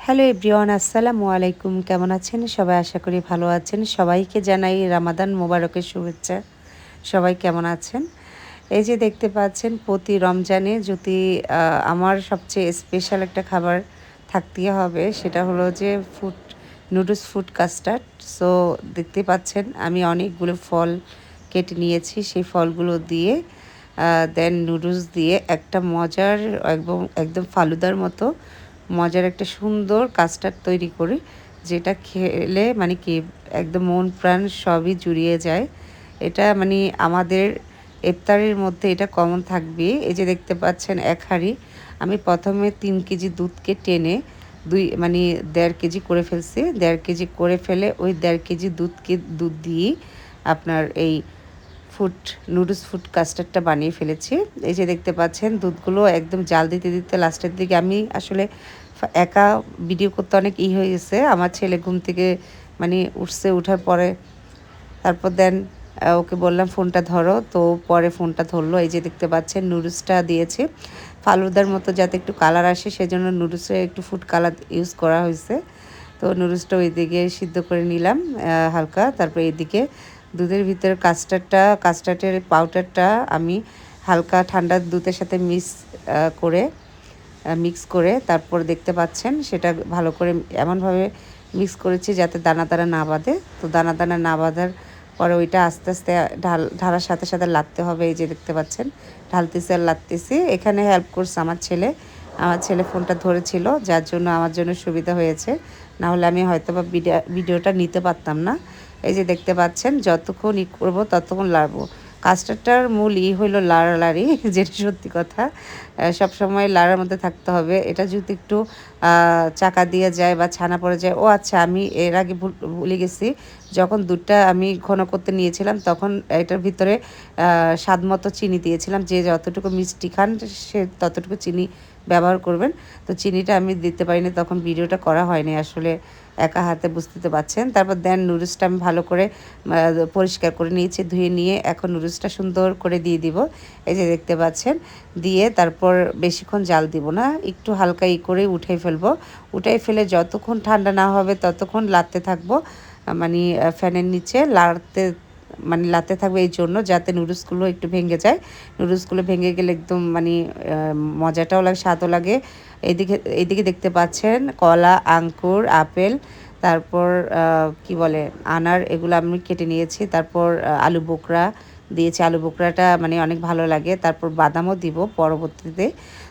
Hello everyone, আসসালামু আলাইকুম। কেমন আছেন সবাই? আশা করি ভালো আছেন। সবাইকে জানাই রামাদান মোবারকের শুভেচ্ছা। সবাই কেমন আছেন? এই যে দেখতে পাচ্ছেন, প্রতি রমজানে যদি আমার সবচেয়ে স্পেশাল একটা খাবার থাকতেই হবে, সেটা হলো যে নুডলস ফুড কাস্টার্ড। সো দেখতে পাচ্ছেন আমি অনেকগুলো ফল কেটে নিয়েছি। সেই ফলগুলো দিয়ে দেন নুডলস দিয়ে একটা মজার একদম একদম ফালুদার মতো মজার একটা সুন্দর কাস্টার্ড তৈরি করি, যেটা খেলে মানে কি একদম মন প্রাণ সবই জুড়িয়ে যায়। এটা মানে আমাদের ইফতারের মধ্যে এটা কমন থাকবে। এই যে দেখতে পাচ্ছেন এক হাঁড়ি আমি প্রথমে 3 কেজি দুধকে টেনে মানে 1.5 কেজি করে ফেলছি। 1.5 কেজি করে ফেলে ওই 1.5 কেজি দুধ দিয়ে আপনার এই নুডলস ফুড কাস্টার্ডটা বানিয়ে ফেলেছি। এই যে দেখতে পাচ্ছেন দুধগুলো একদম জাল দিতে দিতে লাস্টের দিকে আমি আসলে একা ভিডিও করতে অনেক হয়ে গেছে। আমার ছেলে ঘুম থেকে মানে উঠছে, উঠার পরে তারপর দেন ওকে বললাম ফোনটা ধরো, তো পরে ফোনটা ধরলো। এই যে দেখতে পাচ্ছেন নুডলসটা দিয়েছে ফালুদার মতো, যাতে একটু কালার আসে সেজন্য নুডলসে একটু ফুড কালার ইউজ করা হয়েছে। তো নুডলসটা ওইদিকে সিদ্ধ করে নিলাম হালকা। তারপর এইদিকে দুধের ভিতরে কাস্টার্ডের পাউডারটা আমি হালকা ঠান্ডা দুধের সাথে মিক্স করে তারপর দেখতে পাচ্ছেন সেটা ভালো করে এমনভাবে মিক্স করেছি যাতে দানা দানা না বাঁধে। তো দানা দানা না বাঁধার পরে ওইটা আস্তে আস্তে ঢালার সাথে সাথে লাড়তে হবে। এই যে দেখতে পাচ্ছেন ঢালতেছি আর লাড়তেছি। এখানে হেল্প করছে আমার ছেলে ফোনটা ধরেছিল, যার জন্য আমার জন্য সুবিধা হয়েছে। না হলে আমি হয়তো বা ভিডিওটা নিতে পারতাম না। এই যে দেখতে পাচ্ছেন যতক্ষণ করবো ততক্ষণ লাড়বো। কাস্টার্ডটার মূল হইলো লাড়ালাড়ি, যেটা সত্যি কথা। সবসময় লাড়ার মধ্যে থাকতে হবে। এটা যদি একটু চাকা দিয়ে যায় বা ছানা পড়ে যায়, ও আচ্ছা আমি এর আগে ভুলে গেছি, যখন দুধটা আমি ঘন করতে নিয়েছিলাম তখন এটার ভিতরে স্বাদ মতো চিনি দিয়েছিলাম। যে যতটুকু মিষ্টি খান সে ততটুকু চিনি ব্যবহার করবেন। তো চিনিটা আমি দিতে পারিনি, তখন ভিডিওটা করা হয়নি আসলে, একা হাতে বুঝতে তো পারছেন। তারপর দেন নুডলসটা আমি ভালো করে পরিষ্কার করে নিয়েছি, ধুয়ে নিয়ে এখন নুডলসটা সুন্দর করে দিয়ে দিব। এই যে দেখতে পাচ্ছেন দিয়ে তারপর বেশিক্ষণ জাল দিব না, একটু হালকা করে উঠাই ফেলে যতক্ষণ ঠান্ডা না হবে ততক্ষণ লাড়তে থাকবো। মানে ফ্যানের নিচে লাড়তে থাকবে এই জন্য যাতে নুডলসগুলো একটু ভেঙে যায়। নুডলসগুলো ভেঙে গেলে একদম মানে মজাটাও লাগে, স্বাদও লাগে। এইদিকে দেখতে পাচ্ছেন কলা, আঙ্কুর, আপেল, তারপর কি বলে আনার, এগুলো আমি কেটে নিয়েছি। তারপর আলু বোখরা দিয়েছি, আলু বোখরাটা মানে অনেক ভালো লাগে। তারপর বাদামও দিব পরবর্তীতে।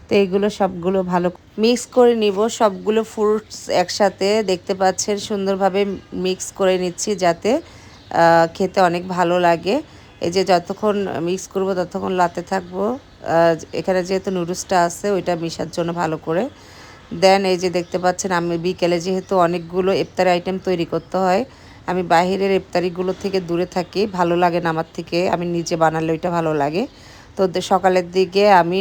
তো এইগুলো সবগুলো ভালো মিক্স করে নিব, সবগুলো ফ্রুটস একসাথে দেখতে পাচ্ছেন সুন্দরভাবে মিক্স করে নিচ্ছি যাতে খেতে অনেক ভালো লাগে। এই যে যতক্ষণ মিক্স করব ততক্ষণ লাতে থাকবো। এখানে যেহেতু নুডলসটা আছে ওইটা মিশার জন্য ভালো করে দেন। এই যে দেখতে পাচ্ছেন আমি বিকেলে যেহেতু অনেকগুলো ইফতারি আইটেম তৈরি করতে হয়, আমি বাহিরের ইফতারিগুলো থেকে দূরে থাকি, ভালো লাগে না আমার থেকে, আমি নিজে বানালে ওইটা ভালো লাগে। তো সকালের দিকে আমি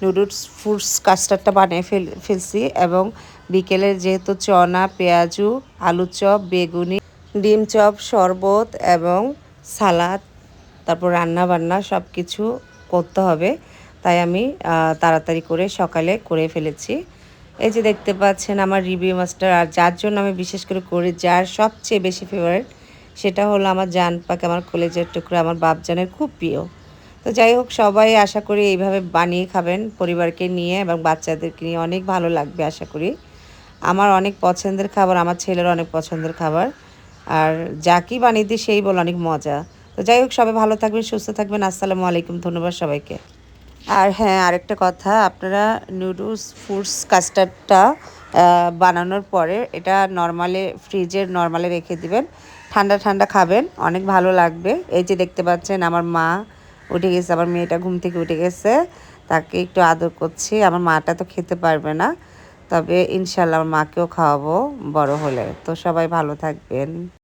নুডলস ফ্রুটস কাস্টার্ডটা বানিয়ে ফেলছি এবং বিকেলে যেহেতু চনা, পেঁয়াজু, আলু চপ, বেগুনি, ডিম চপ, শরবত এবং সালাদ, তারপর রান্না বান্না সব কিছু করতে হবে, তাই আমি তাড়াতাড়ি করে সকালে করে ফেলেছি। এই যে দেখতে পাচ্ছেন আমার রিভিউ মাস্টার, আর যার জন্য আমি বিশেষ করে করি, যার সবচেয়ে বেশি ফেভারিট সেটা হলো আমার জান পাক, আমার কলেজের টুকরা, আমার বাপজানের খুব প্রিয়। তো যাই হোক, সবাই আশা করি এইভাবে বানিয়ে খাবেন পরিবারকে নিয়ে এবং বাচ্চাদেরকে নিয়ে, অনেক ভালো লাগবে আশা করি। আমার অনেক পছন্দের খাবার, আমার ছেলের অনেক পছন্দের খাবার, আর যাকেই বানিয়ে দিই সেই বলে অনেক মজা। তো যাই হোক, সবাই ভালো থাকবেন, সুস্থ থাকবেন। আসসালামু আলাইকুম, ধন্যবাদ সবাইকে। আর হ্যাঁ, আরেকটা কথা, আপনারা নুডলস ফুডস কাস্টার্ডটা বানানোর পরে এটা নর্মালে রেখে দিবেন, ঠান্ডা ঠান্ডা খাবেন, অনেক ভালো লাগবে। এই যে দেখতে পাচ্ছেন আমার মা উঠে গেছে, আমার মেয়েটা ঘুম থেকে উঠে গেছে, তাকে একটু আদর করছি। আমার মাটা তো খেতে পারবে না, তবে ইনশাল্লাহ আমার মাকেও খাওয়াবো বড় হলে। তো সবাই ভালো থাকবেন।